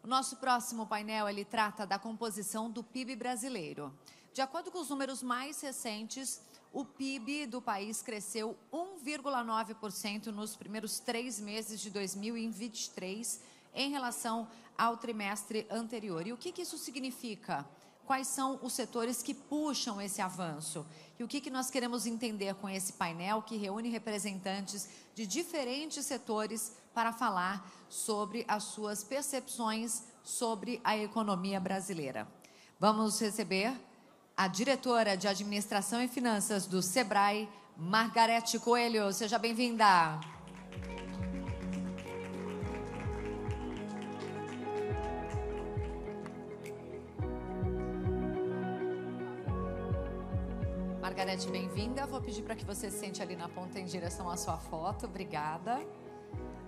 O nosso próximo painel, ele trata da composição do PIB brasileiro. De acordo com os números mais recentes, o PIB do país cresceu 1,9% nos primeiros 3 meses de 2023 em relação ao trimestre anterior. E o que isso significa? Quais são os setores que puxam esse avanço? E o que nós queremos entender com esse painel que reúne representantes de diferentes setores para falar sobre as suas percepções sobre a economia brasileira. Vamos receber a diretora de Administração e Finanças do SEBRAE, Margarete Coelho. Seja bem-vinda. Margarete, bem-vinda. Vou pedir para que você se sente ali na ponta em direção à sua foto. Obrigada.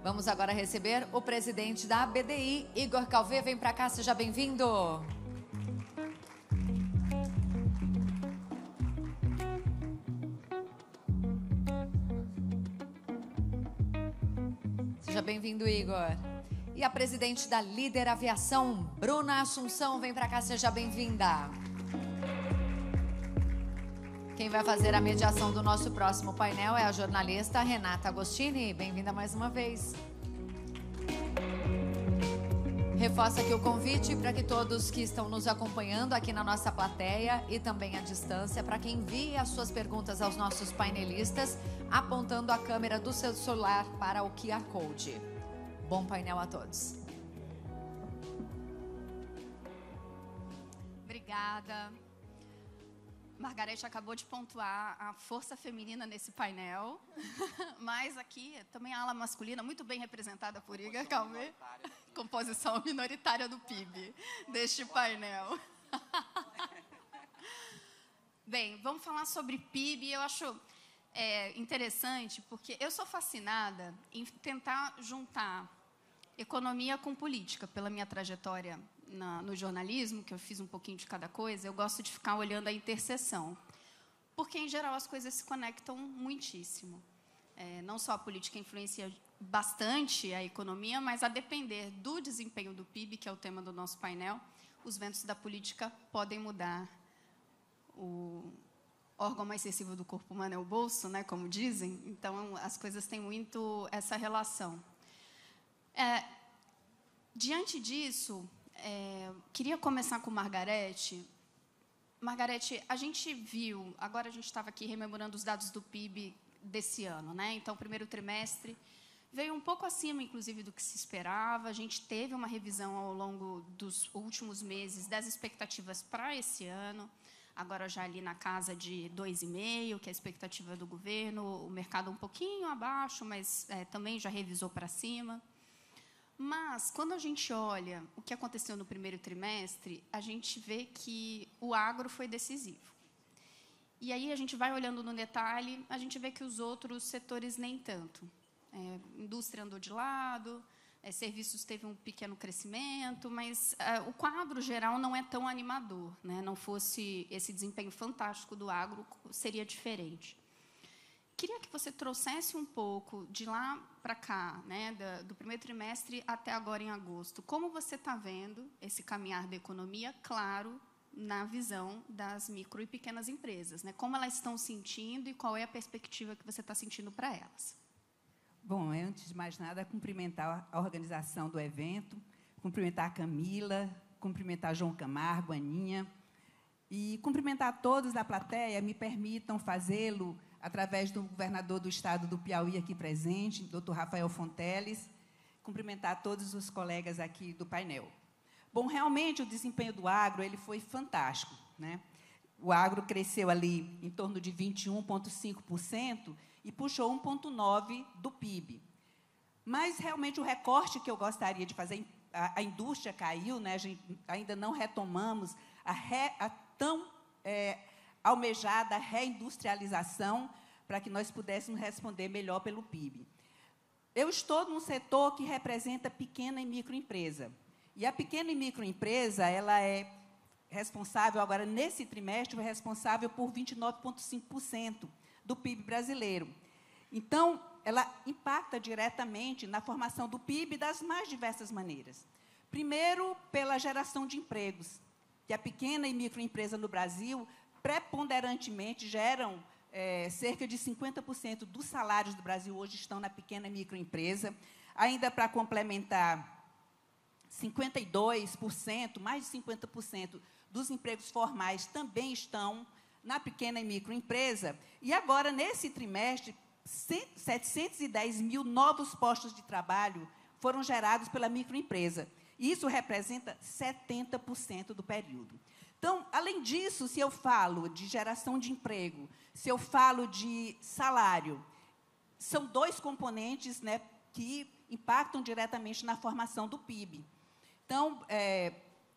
Vamos agora receber o presidente da BDI, Igor Calvé. Vem para cá, seja bem-vindo. Seja bem-vindo, Igor. E a presidente da Líder Aviação, Bruna Assunção. Vem para cá, seja bem-vinda. Quem vai fazer a mediação do nosso próximo painel é a jornalista Renata Agostini. Bem-vinda mais uma vez. Reforço aqui o convite para que todos que estão nos acompanhando aqui na nossa plateia e também à distância, para que envie as suas perguntas aos nossos painelistas, apontando a câmera do seu celular para o QR Code. Bom painel a todos. Obrigada. Margarete acabou de pontuar a força feminina nesse painel, mas aqui também a ala masculina, muito bem representada por Igor Calvé, composição minoritária do PIB deste painel. Bem, vamos falar sobre PIB. Eu acho interessante, porque eu sou fascinada em tentar juntar economia com política, pela minha trajetória no jornalismo, que eu fiz um pouquinho de cada coisa. Eu gosto de ficar olhando a interseção, porque, em geral, as coisas se conectam muitíssimo. Não só a política influencia bastante a economia, mas, a depender do desempenho do PIB, que é o tema do nosso painel, os ventos da política podem mudar. O órgão mais sensível do corpo humano é o bolso, né, como dizem. Então, as coisas têm muito essa relação. Diante disso, queria começar com Margarete. Margarete, a gente viu, agora a gente estava aqui rememorando os dados do PIB desse ano, né? Então, o primeiro trimestre veio um pouco acima, inclusive, do que se esperava. A gente teve uma revisão ao longo dos últimos meses das expectativas para esse ano, agora já ali na casa de 2,5%, que é a expectativa do governo, o mercado um pouquinho abaixo, mas também já revisou para cima. Mas, quando a gente olha o que aconteceu no primeiro trimestre, a gente vê que o agro foi decisivo. E aí, a gente vai olhando no detalhe, a gente vê que os outros setores nem tanto. Indústria andou de lado, serviços teve um pequeno crescimento, mas o quadro geral não é tão animador, né? Não fosse esse desempenho fantástico do agro, seria diferente. Queria que você trouxesse um pouco de lá para cá, né, do primeiro trimestre até agora em agosto. Como você está vendo esse caminhar da economia, claro, na visão das micro e pequenas empresas, né? Como elas estão sentindo e qual é a perspectiva que você está sentindo para elas? Bom, antes de mais nada, cumprimentar a organização do evento, cumprimentar a Camila, cumprimentar João Camargo, Aninha, e cumprimentar todos da plateia. Me permitam fazê-lo através do governador do estado do Piauí aqui presente, Dr. Rafael Fonteles, cumprimentar todos os colegas aqui do painel. Bom, realmente o desempenho do agro ele foi fantástico, né? O agro cresceu ali em torno de 21,5% e puxou 1,9% do PIB. Mas realmente o recorte que eu gostaria de fazer, a indústria caiu, né? A gente ainda não retomamos a tão almejada reindustrialização para que nós pudéssemos responder melhor pelo PIB. Eu estou num setor que representa pequena e microempresa. E a pequena e microempresa, ela é responsável, agora, nesse trimestre, responsável por 29,5% do PIB brasileiro. Então, ela impacta diretamente na formação do PIB das mais diversas maneiras. Primeiro, pela geração de empregos, que a pequena e microempresa no Brasil, preponderantemente, geram cerca de 50% dos salários do Brasil hoje estão na pequena e microempresa. Ainda para complementar, 52%, mais de 50% dos empregos formais também estão na pequena e microempresa. E agora, nesse trimestre, 710 mil novos postos de trabalho foram gerados pela microempresa. E isso representa 70% do período. Então, além disso, se eu falo de geração de emprego, se eu falo de salário, são dois componentes, né, que impactam diretamente na formação do PIB. Então,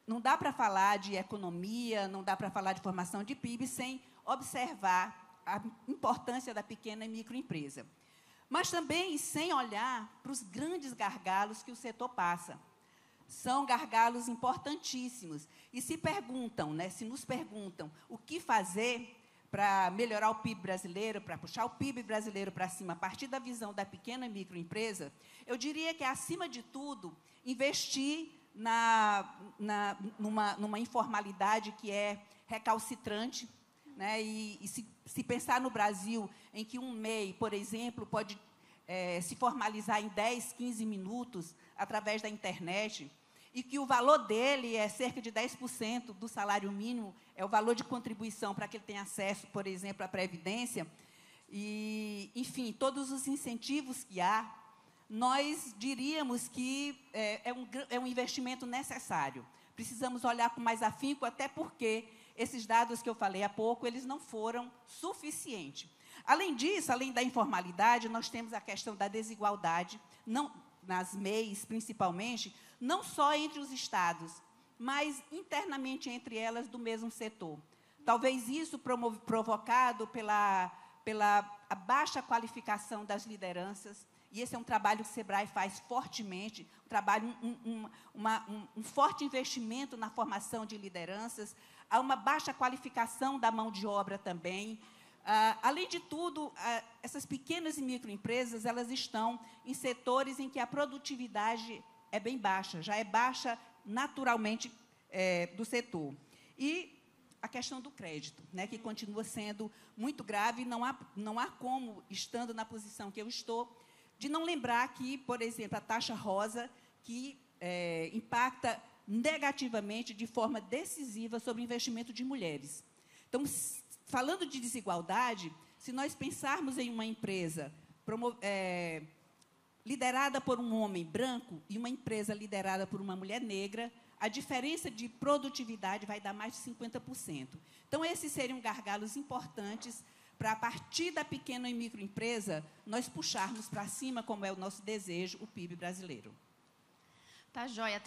não dá para falar de economia, não dá para falar de formação de PIB sem observar a importância da pequena e microempresa. Mas também sem olhar para os grandes gargalos que o setor passa. São gargalos importantíssimos. E se perguntam, né, se nos perguntam o que fazer para melhorar o PIB brasileiro, para puxar o PIB brasileiro para cima, a partir da visão da pequena e microempresa, eu diria que, acima de tudo, investir numa informalidade que é recalcitrante, né? E se pensar no Brasil, em que um MEI, por exemplo, pode se formalizar em 10, 15 minutos através da internet, e que o valor dele é cerca de 10% do salário mínimo, é o valor de contribuição para que ele tenha acesso, por exemplo, à Previdência, e, enfim, todos os incentivos que há, nós diríamos que é um investimento necessário. Precisamos olhar com mais afinco, até porque esses dados que eu falei há pouco, eles não foram suficientes. Além disso, além da informalidade, nós temos a questão da desigualdade, nas MEIs, principalmente, não só entre os estados, mas internamente entre elas do mesmo setor. Talvez isso provocado pela baixa qualificação das lideranças, e esse é um trabalho que o SEBRAE faz fortemente, um forte investimento na formação de lideranças, há uma baixa qualificação da mão de obra também. Além de tudo, essas pequenas e microempresas, elas estão em setores em que a produtividade é bem baixa, já é baixa naturalmente do setor. E a questão do crédito, né, que continua sendo muito grave, não há como, estando na posição que eu estou, de não lembrar que, por exemplo, a taxa rosa, que impacta negativamente, de forma decisiva, sobre o investimento de mulheres. Então, falando de desigualdade, se nós pensarmos em uma empresa liderada por um homem branco e uma empresa liderada por uma mulher negra, a diferença de produtividade vai dar mais de 50%. Então, esses seriam gargalos importantes para, a partir da pequena e microempresa, nós puxarmos para cima, como é o nosso desejo, o PIB brasileiro. Tá, joia.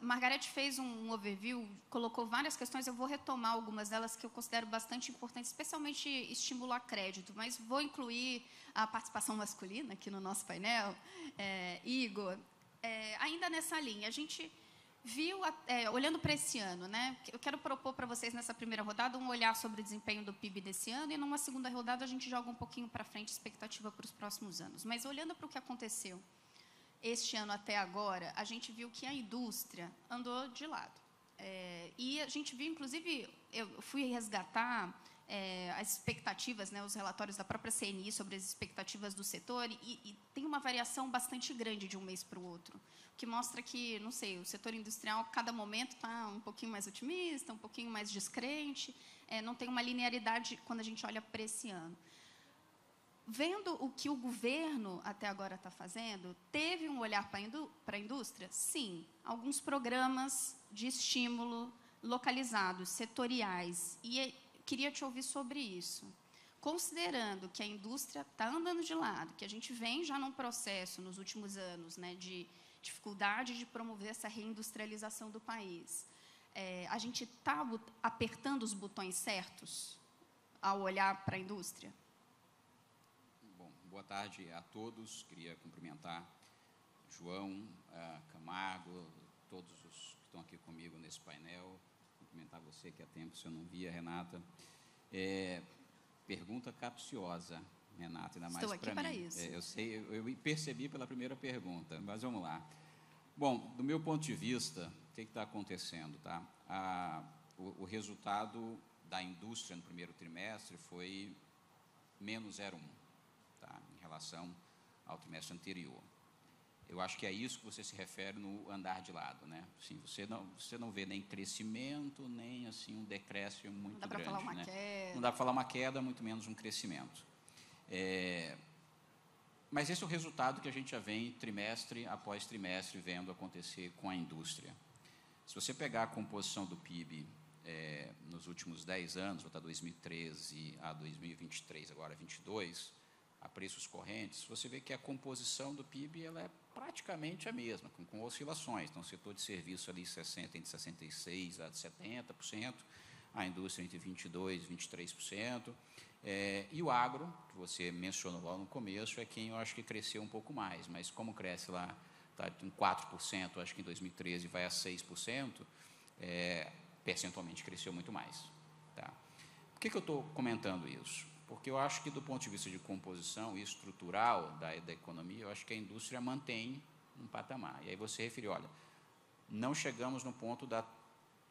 Margarete fez um overview, colocou várias questões, eu vou retomar algumas delas que eu considero bastante importantes, especialmente estimular crédito, mas vou incluir a participação masculina aqui no nosso painel. Igor, ainda nessa linha, a gente viu, olhando para esse ano, né, eu quero propor para vocês, nessa primeira rodada, um olhar sobre o desempenho do PIB desse ano, e numa segunda rodada a gente joga um pouquinho para frente, expectativa para os próximos anos. Mas, olhando para o que aconteceu este ano até agora, a gente viu que a indústria andou de lado. E a gente viu, inclusive, eu fui resgatar as expectativas, né, os relatórios da própria CNI sobre as expectativas do setor, e tem uma variação bastante grande de um mês para o outro, que mostra que, não sei, o setor industrial, a cada momento, está um pouquinho mais otimista, um pouquinho mais descrente, não tem uma linearidade quando a gente olha para esse ano. Vendo o que o governo até agora está fazendo, teve um olhar para a indústria? Sim. Alguns programas de estímulo localizados, setoriais. E queria te ouvir sobre isso. Considerando que a indústria está andando de lado, que a gente vem já num processo, nos últimos anos, né, de dificuldade de promover essa reindustrialização do país, a gente está apertando os botões certos ao olhar para a indústria? Boa tarde a todos. Queria cumprimentar João, Camargo, todos os que estão aqui comigo nesse painel. Cumprimentar você, que há tempo eu não via, Renata. Pergunta capciosa, Renata, ainda mais para mim. Estou aqui para isso. Eu sei, eu percebi pela primeira pergunta, mas vamos lá. Bom, do meu ponto de vista, o que está acontecendo? Tá? O resultado da indústria no primeiro trimestre foi menos 0,1, tá? Em relação ao trimestre anterior. Eu acho que é isso que você se refere no andar de lado, né? Assim, você não vê nem crescimento, nem assim um decréscimo muito grande. Não dá para falar uma né? queda. Não dá para falar uma queda, muito menos um crescimento. Mas esse é o resultado que a gente já vem trimestre após trimestre vendo acontecer com a indústria. Se você pegar a composição do PIB nos últimos 10 anos, vou estar 2013 a 2023, agora 2022, a preços correntes, você vê que a composição do PIB ela é praticamente a mesma, com oscilações. Então, o setor de serviço ali entre 66% a 70%, a indústria entre 22% e 23%, e o agro, que você mencionou lá no começo, é quem eu acho que cresceu um pouco mais, mas como cresce lá, está em 4%, acho que em 2013 vai a 6%, percentualmente cresceu muito mais. Tá? Por que eu estou comentando isso? Porque eu acho que, do ponto de vista de composição e estrutural da economia, eu acho que a indústria mantém um patamar. E aí você referiu, olha, não chegamos no ponto da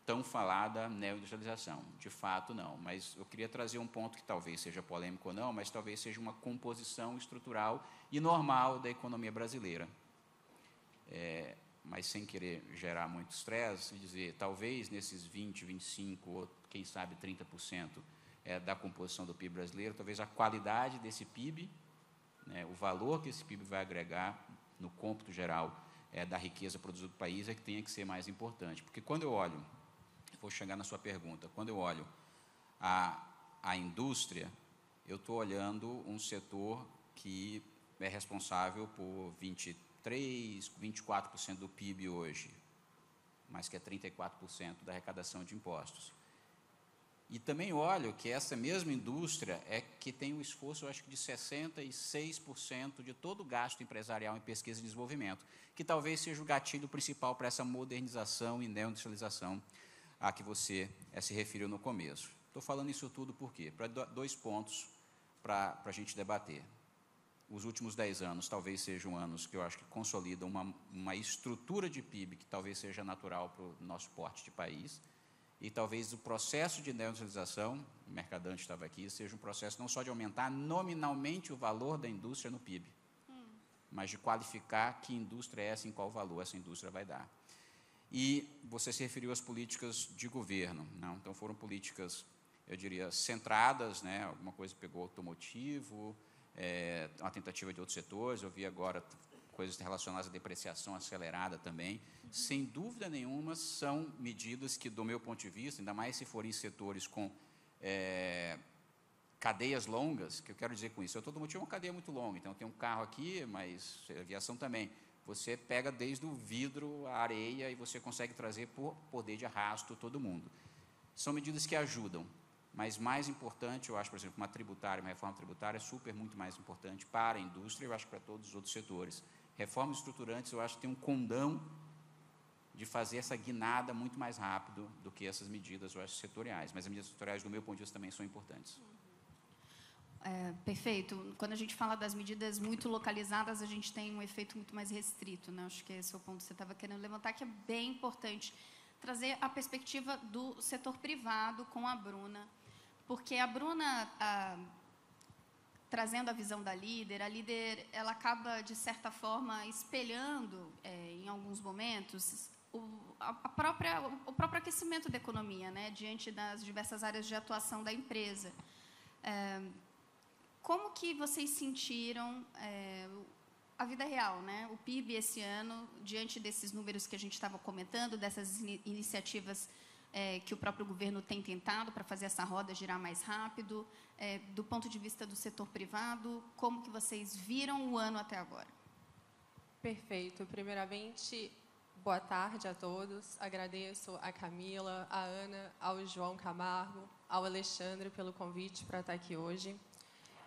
tão falada neoindustrialização. De fato, não. Mas eu queria trazer um ponto que talvez seja polêmico ou não, mas talvez seja uma composição estrutural e normal da economia brasileira. Mas sem querer gerar muito estresse, dizer, talvez nesses 20%, 25% ou, quem sabe, 30%, da composição do PIB brasileiro, talvez a qualidade desse PIB, né, o valor que esse PIB vai agregar no cômputo geral da riqueza produzida do país é que tenha que ser mais importante. Porque quando eu olho, vou chegar na sua pergunta, quando eu olho a indústria, eu estou olhando um setor que é responsável por 23%, 24% do PIB hoje, mas que é 34% da arrecadação de impostos. E também olho que essa mesma indústria é que tem um esforço, eu acho que de 66% de todo o gasto empresarial em pesquisa e desenvolvimento, que talvez seja o gatilho principal para essa modernização e neoindustrialização a que você se referiu no começo. Estou falando isso tudo por quê? Para 2 pontos para a gente debater. Os últimos 10 anos talvez sejam anos que eu acho que consolidam uma estrutura de PIB que talvez seja natural para o nosso porte de país, e talvez o processo de neoindustrialização, o Mercadante estava aqui, seja um processo não só de aumentar nominalmente o valor da indústria no PIB, mas de qualificar que indústria é essa, em qual valor essa indústria vai dar. E você se referiu às políticas de governo, não? Então foram políticas, eu diria, centradas, né? Alguma coisa pegou automotivo, uma tentativa de outros setores, eu vi agora coisas relacionadas à depreciação acelerada também. Sem dúvida nenhuma, são medidas que, do meu ponto de vista, ainda mais se forem setores com cadeias longas, que eu quero dizer com isso, o automotivo é uma cadeia muito longa, então tem um carro aqui, mas a aviação também. Você pega desde o vidro, a areia, e você consegue trazer por poder de arrasto todo mundo. São medidas que ajudam, mas mais importante, eu acho, por exemplo, uma reforma tributária é muito mais importante para a indústria, eu acho que para todos os outros setores. Reformas estruturantes, eu acho que tem um condão de fazer essa guinada muito mais rápido do que essas medidas, eu acho, setoriais. Mas as medidas setoriais, do meu ponto de vista, também são importantes. Perfeito. Quando a gente fala das medidas muito localizadas, a gente tem um efeito muito mais restrito, né? Acho que esse é o ponto que você estava querendo levantar, que é bem importante trazer a perspectiva do setor privado com a Bruna, porque a Bruna, trazendo a visão da líder, a líder ela acaba, de certa forma, espelhando, em alguns momentos, o próprio aquecimento da economia, né, diante das diversas áreas de atuação da empresa. Como que vocês sentiram a vida real, né? O PIB esse ano, diante desses números que a gente estava comentando, dessas iniciativas que o próprio governo tem tentado para fazer essa roda girar mais rápido, do ponto de vista do setor privado, como que vocês viram o ano até agora? Perfeito. Primeiramente, boa tarde a todos. Agradeço a Camila, a Ana, ao João Camargo, ao Alexandre pelo convite para estar aqui hoje.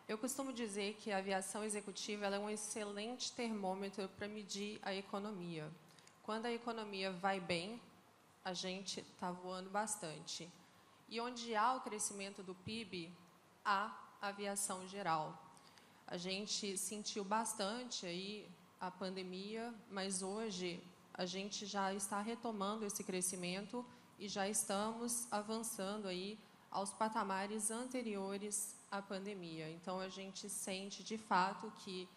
Eu costumo dizer que a aviação executiva ela é um excelente termômetro para medir a economia. Quando a economia vai bem, a gente está voando bastante. E onde há o crescimento do PIB, há aviação geral. A gente sentiu bastante aí a pandemia, mas hoje a gente já está retomando esse crescimento e já estamos avançando aí aos patamares anteriores à pandemia. Então, a gente sente, de fato, que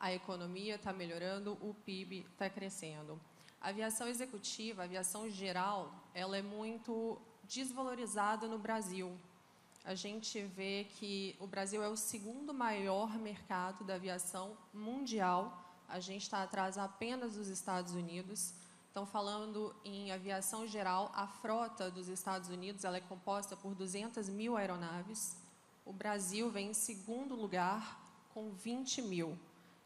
a economia está melhorando, o PIB está crescendo. A aviação executiva, a aviação geral, ela é muito desvalorizada no Brasil. A gente vê que o Brasil é o segundo maior mercado da aviação mundial. A gente está atrás apenas dos Estados Unidos. Então, falando em aviação geral, a frota dos Estados Unidos ela é composta por 200 mil aeronaves. O Brasil vem em segundo lugar, com 20 mil.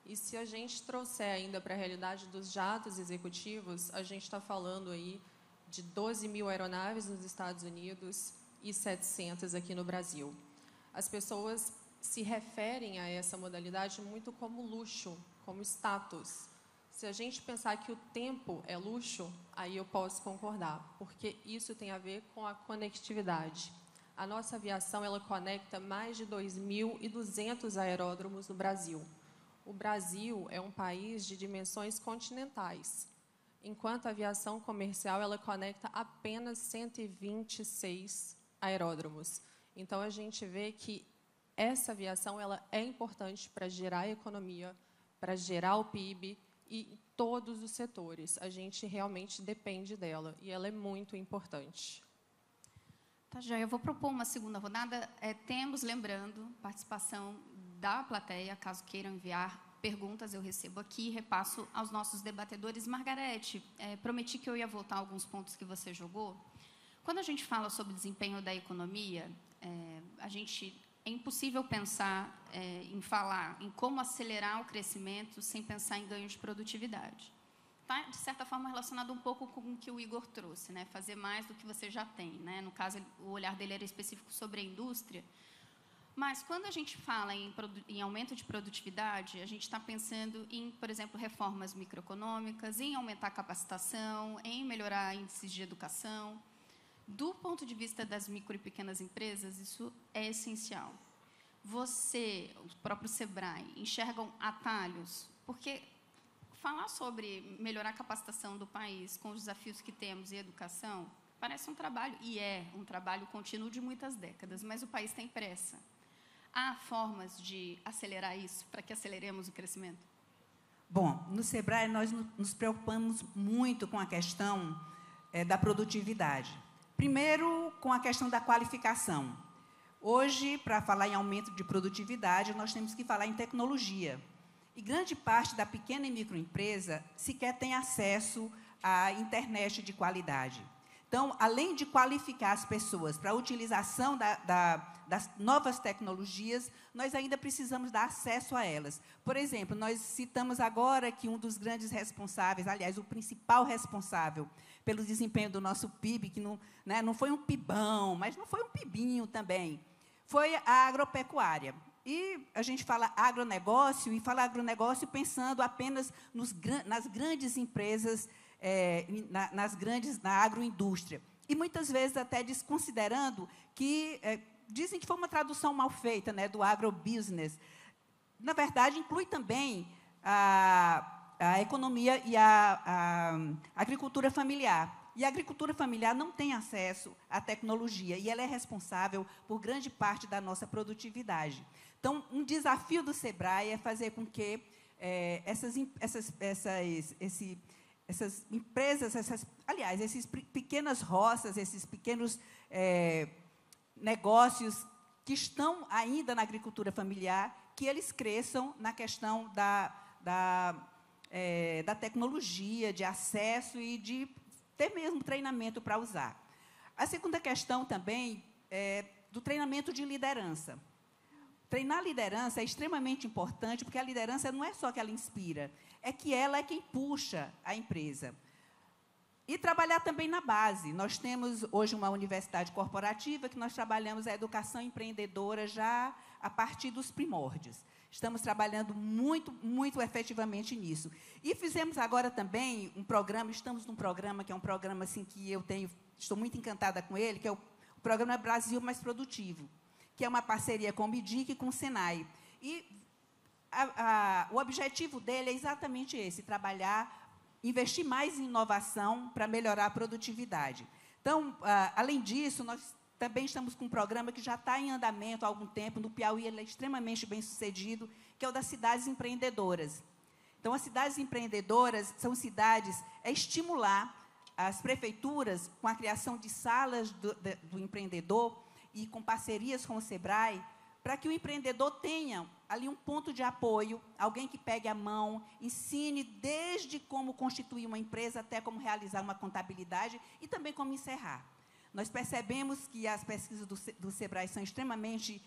E se a gente trouxer ainda para a realidade dos jatos executivos, a gente está falando aí de 12 mil aeronaves nos Estados Unidos e 700 aqui no Brasil. As pessoas se referem a essa modalidade muito como luxo, como status. Se a gente pensar que o tempo é luxo, aí eu posso concordar, porque isso tem a ver com a conectividade. A nossa aviação ela conecta mais de 2.200 aeródromos no Brasil. O Brasil é um país de dimensões continentais, enquanto a aviação comercial ela conecta apenas 126 aeródromos. Então, a gente vê que essa aviação ela é importante para gerar a economia, para gerar o PIB, e em todos os setores. A gente realmente depende dela, e ela é muito importante. Tá, já. Eu vou propor uma segunda rodada. Temos, lembrando, participação da plateia, caso queiram enviar perguntas, eu recebo aqui e repasso aos nossos debatedores. Margarete, prometi que eu ia voltar a alguns pontos que você jogou. Quando a gente fala sobre desempenho da economia, é impossível pensar em falar em como acelerar o crescimento sem pensar em ganho de produtividade. Está, de certa forma, relacionado um pouco com o que o Igor trouxe, né? Fazer mais do que você já tem. Né? No caso, o olhar dele era específico sobre a indústria. Mas, quando a gente fala em aumento de produtividade, a gente está pensando em, por exemplo, reformas microeconômicas, em aumentar a capacitação, em melhorar índices de educação. Do ponto de vista das micro e pequenas empresas, isso é essencial. Você, o próprio SEBRAE, enxergam atalhos? Porque falar sobre melhorar a capacitação do país com os desafios que temos em educação parece um trabalho, e é um trabalho contínuo de muitas décadas, mas o país tem pressa. Há formas de acelerar isso, para que aceleremos o crescimento? Bom, no SEBRAE, nós nos preocupamos muito com a questão da produtividade. Primeiro, com a questão da qualificação. Hoje, para falar em aumento de produtividade, nós temos que falar em tecnologia. E grande parte da pequena e microempresa sequer tem acesso à internet de qualidade. Então, além de qualificar as pessoas para a utilização das novas tecnologias, nós ainda precisamos dar acesso a elas. Por exemplo, nós citamos agora que um dos grandes responsáveis, aliás, o principal responsável pelo desempenho do nosso PIB, que não foi um PIBão, mas não foi um PIBinho também, foi a agropecuária. E a gente fala agronegócio, e fala agronegócio pensando apenas nas grandes empresas, na agroindústria. E, muitas vezes, até desconsiderando que dizem que foi uma tradução mal feita, né, do agrobusiness. Na verdade, inclui também a economia e a agricultura familiar. E a agricultura familiar não tem acesso à tecnologia, e ela é responsável por grande parte da nossa produtividade. Então, um desafio do SEBRAE é fazer com que essas empresas, essas pequenas roças, esses pequenos negócios que estão ainda na agricultura familiar, que eles cresçam na questão da tecnologia, de acesso e de ter mesmo treinamento para usar. A segunda questão também é do treinamento de liderança. Treinar liderança é extremamente importante, porque a liderança não é só que ela inspira, é que ela é quem puxa a empresa. E trabalhar também na base. Nós temos hoje uma universidade corporativa que nós trabalhamos a educação empreendedora já a partir dos primórdios. Estamos trabalhando muito, muito efetivamente nisso. E fizemos agora também um programa, estamos num programa que é um programa assim, que estou muito encantada com ele, que é o Programa Brasil Mais Produtivo, que é uma parceria com o BIDIC e com o SENAI. E o objetivo dele é exatamente esse, trabalhar investir mais em inovação para melhorar a produtividade. Então, além disso, nós também estamos com um programa que já está em andamento há algum tempo, no Piauí ele é extremamente bem-sucedido, que é o das cidades empreendedoras. Então, as cidades empreendedoras são cidades, estimular as prefeituras com a criação de salas do empreendedor e com parcerias com o SEBRAE, para que o empreendedor tenha ali um ponto de apoio, alguém que pegue a mão, ensine desde como constituir uma empresa até como realizar uma contabilidade e também como encerrar. Nós percebemos que as pesquisas do SEBRAE são extremamente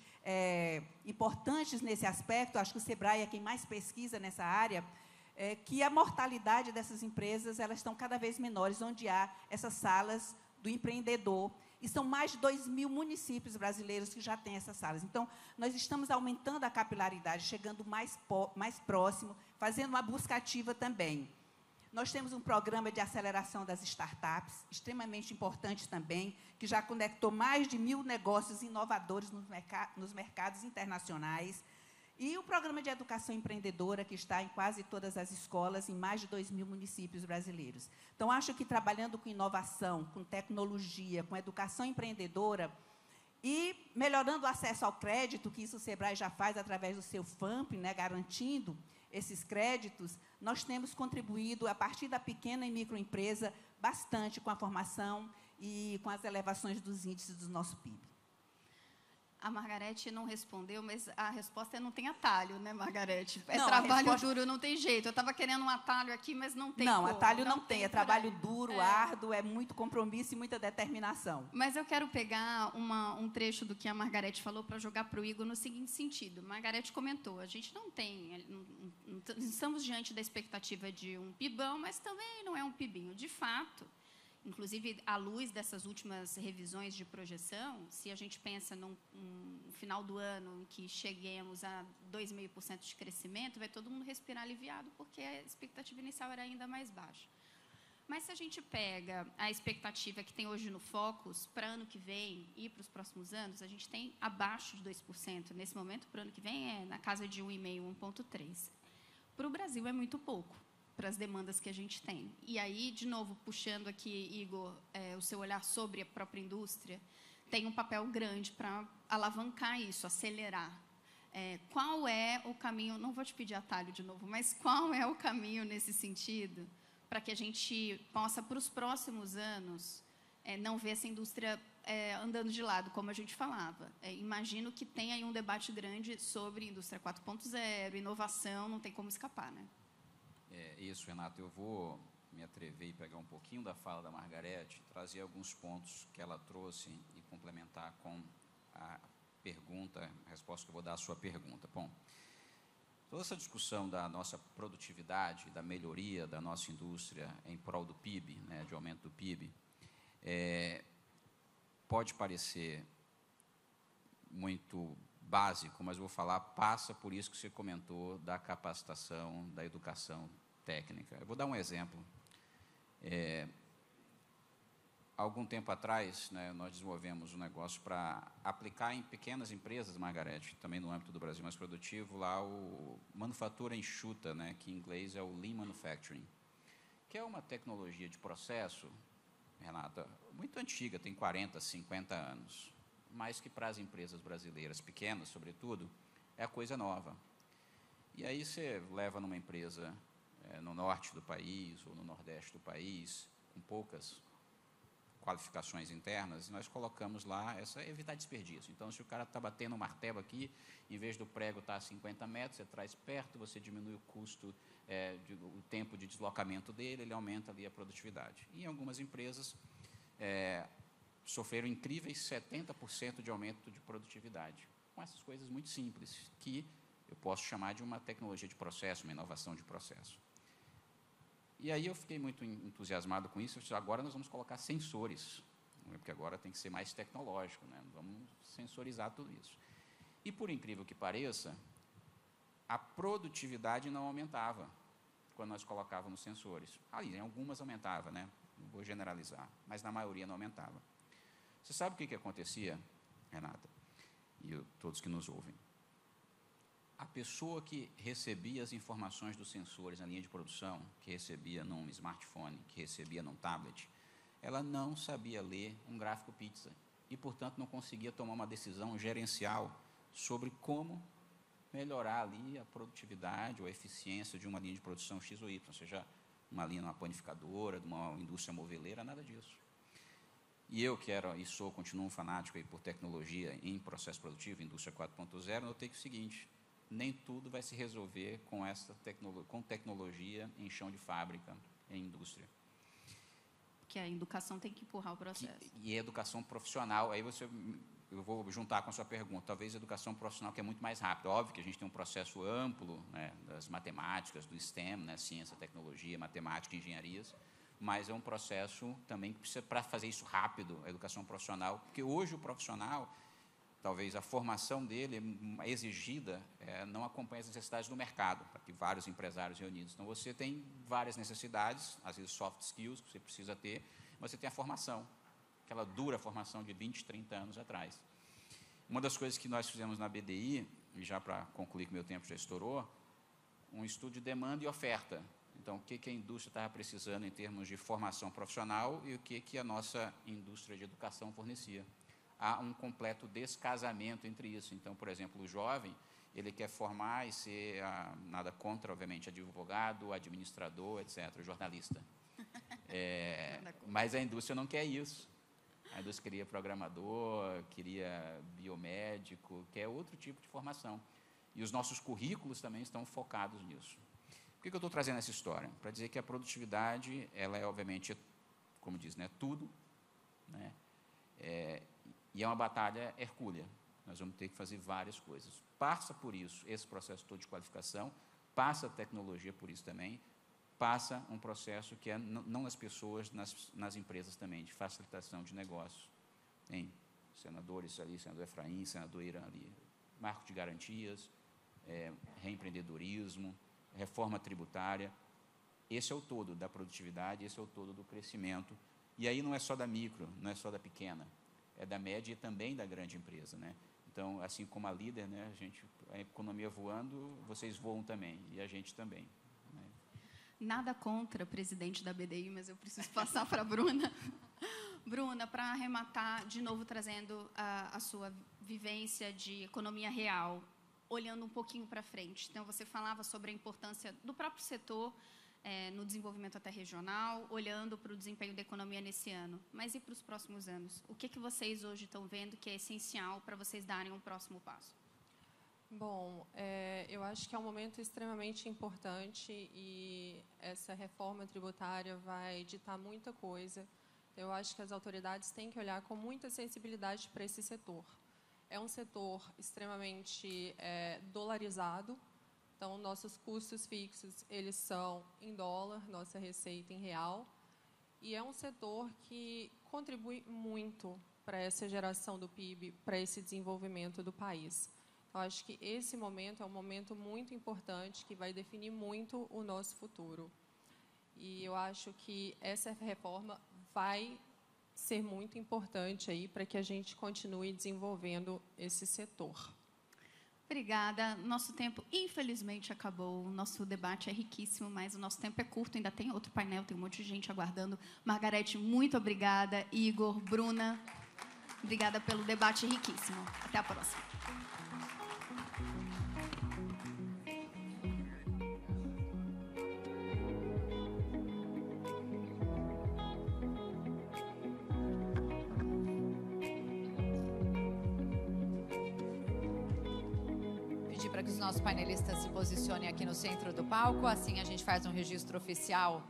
importantes nesse aspecto, acho que o SEBRAE é quem mais pesquisa nessa área, que a mortalidade dessas empresas elas estão cada vez menores, onde há essas salas do empreendedor, e são mais de 2.000 municípios brasileiros que já têm essas salas. Então, nós estamos aumentando a capilaridade, chegando mais próximo, fazendo uma busca ativa também. Nós temos um programa de aceleração das startups, extremamente importante também, que já conectou mais de 1.000 negócios inovadores nos mercados internacionais. E o programa de educação empreendedora, que está em quase todas as escolas, em mais de 2.000 municípios brasileiros. Então, acho que trabalhando com inovação, com tecnologia, com educação empreendedora, e melhorando o acesso ao crédito, que isso o SEBRAE já faz através do seu FAMP, né, garantindo esses créditos, nós temos contribuído, a partir da pequena e microempresa, bastante com a formação e com as elevações dos índices do nosso PIB. A Margarete não respondeu, mas a resposta é não tem atalho, né, Margarete? É não, trabalho duro, não tem jeito. Eu estava querendo um atalho aqui, mas não tem Não, como. atalho não tem. É trabalho duro, árduo, é muito compromisso e muita determinação. Mas eu quero pegar um trecho do que a Margarete falou para jogar para o Igor no seguinte sentido. Margarete comentou, a gente não estamos diante da expectativa de um PIBão, mas também não é um PIBinho. De fato, inclusive, à luz dessas últimas revisões de projeção, se a gente pensa no final do ano em que cheguemos a 2,5% de crescimento, vai todo mundo respirar aliviado, porque a expectativa inicial era ainda mais baixa. Mas se a gente pega a expectativa que tem hoje no Focus, para ano que vem e para os próximos anos, a gente tem abaixo de 2%. Nesse momento, para o ano que vem, é na casa de 1,5%, 1,3%. Para o Brasil, é muito pouco, para as demandas que a gente tem. E aí, de novo, puxando aqui, Igor, o seu olhar sobre a própria indústria, tem um papel grande para alavancar isso, acelerar. Qual é o caminho, não vou te pedir atalho de novo, mas qual é o caminho nesse sentido para que a gente possa, para os próximos anos, não ver essa indústria andando de lado, como a gente falava. Imagino que tem aí um debate grande sobre indústria 4.0, inovação, não tem como escapar, né? Isso, Renato. Eu vou me atrever e pegar um pouquinho da fala da Margarete, trazer alguns pontos que ela trouxe e complementar com a pergunta, a resposta que eu vou dar à sua pergunta. Bom, toda essa discussão da nossa produtividade, da melhoria da nossa indústria em prol do PIB, né, de aumento do PIB, pode parecer muito básico, mas vou falar, passa por isso que você comentou da capacitação, da educação técnica. Eu vou dar um exemplo. Algum tempo atrás, né, nós desenvolvemos um negócio para aplicar em pequenas empresas, Margarete, também no âmbito do Brasil mais produtivo, lá o manufatura enxuta, né, que em inglês é o Lean Manufacturing, que é uma tecnologia de processo, Renata, muito antiga, tem 40, 50 anos, mas que para as empresas brasileiras, pequenas, sobretudo, é a coisa nova. E aí você leva numa empresa no norte do país ou no nordeste do país, com poucas qualificações internas, e nós colocamos lá evitar desperdício. Então, se o cara está batendo um martelo aqui, em vez do prego estar a 50 metros, você traz perto, você diminui o custo, o tempo de deslocamento dele, ele aumenta ali a produtividade. E em algumas empresas sofreram incríveis 70% de aumento de produtividade, com essas coisas muito simples, que eu posso chamar de uma tecnologia de processo, uma inovação de processo. E aí eu fiquei muito entusiasmado com isso. Eu disse, agora nós vamos colocar sensores, porque agora tem que ser mais tecnológico, né? Vamos sensorizar tudo isso. E, por incrível que pareça, a produtividade não aumentava quando nós colocávamos sensores. Em algumas aumentava, né? Não vou generalizar, mas na maioria não aumentava. Você sabe o que acontecia, Renata, e todos que nos ouvem? a pessoa que recebia as informações dos sensores na linha de produção, que recebia num smartphone, que recebia num tablet, ela não sabia ler um gráfico pizza e, portanto, não conseguia tomar uma decisão gerencial sobre como melhorar ali a produtividade ou a eficiência de uma linha de produção X ou Y, seja uma linha numa panificadora, de uma indústria moveleira, nada disso. E eu que era e continuo um fanático aí por tecnologia em processo produtivo, indústria 4.0, notei que é o seguinte: nem tudo vai se resolver com tecnologia em chão de fábrica, em indústria. Que a educação tem que empurrar o processo. E a educação profissional, aí eu vou juntar com a sua pergunta, talvez a educação profissional, que é muito mais rápida. Óbvio que a gente tem um processo amplo, né, das matemáticas, do STEM, né, ciência, tecnologia, matemática, engenharias, mas é um processo também que precisa, para fazer isso rápido, a educação profissional, porque hoje o profissional, talvez a formação dele exigida não acompanha as necessidades do mercado, para que vários empresários reunidos. Então, você tem várias necessidades, às vezes soft skills que você precisa ter, mas você tem a formação, aquela dura formação de 20, 30 anos atrás. Uma das coisas que nós fizemos na BDI, e já para concluir que meu tempo já estourou, um estudo de demanda e oferta. Então, o que a indústria estava precisando em termos de formação profissional e o que a nossa indústria de educação fornecia. Há um completo descasamento entre isso. Então, por exemplo, o jovem, ele quer formar e ser, nada contra, obviamente, advogado, administrador, etc., jornalista. Mas a indústria não quer isso. A indústria queria programador, queria biomédico, quer outro tipo de formação. E os nossos currículos também estão focados nisso. Por que eu estou trazendo essa história? Para dizer que a produtividade, ela é, obviamente, como diz, né, tudo, né? E é uma batalha hercúlea. Nós vamos ter que fazer várias coisas. Passa por isso, esse processo todo de qualificação, passa a tecnologia por isso também, passa um processo que é não nas pessoas, nas empresas também, de facilitação de negócios. Tem senadores ali, senador Efraim, senador Irã ali, marco de garantias, reempreendedorismo, reforma tributária. Esse é o todo da produtividade, esse é o todo do crescimento. E aí não é só da micro, não é só da pequena, é da média e também da grande empresa, né? Então, assim como a líder, né, a economia voando, vocês voam também, e a gente também. Né? Nada contra, presidente da BDI, mas eu preciso passar para a Bruna. Bruna, para arrematar, de novo trazendo a sua vivência de economia real, olhando um pouquinho para frente. Então, você falava sobre a importância do próprio setor no desenvolvimento até regional, olhando para o desempenho da economia nesse ano. Mas e para os próximos anos? O que vocês hoje estão vendo que é essencial para vocês darem um próximo passo? Bom, eu acho que é um momento extremamente importante e essa reforma tributária vai ditar muita coisa. Eu acho que as autoridades têm que olhar com muita sensibilidade para esse setor. É um setor extremamente dolarizado, então nossos custos fixos eles são em dólar, nossa receita em real, e é um setor que contribui muito para essa geração do PIB, para esse desenvolvimento do país. Eu acho que esse momento é um momento muito importante que vai definir muito o nosso futuro. E eu acho que essa reforma vai ser muito importante aí para que a gente continue desenvolvendo esse setor. Obrigada. Nosso tempo, infelizmente, acabou. O nosso debate é riquíssimo, mas o nosso tempo é curto. Ainda tem outro painel, tem um monte de gente aguardando. Margarete, muito obrigada. Igor, Bruna, obrigada pelo debate riquíssimo. Até a próxima. Para que os nossos panelistas se posicionem aqui no centro do palco, assim a gente faz um registro oficial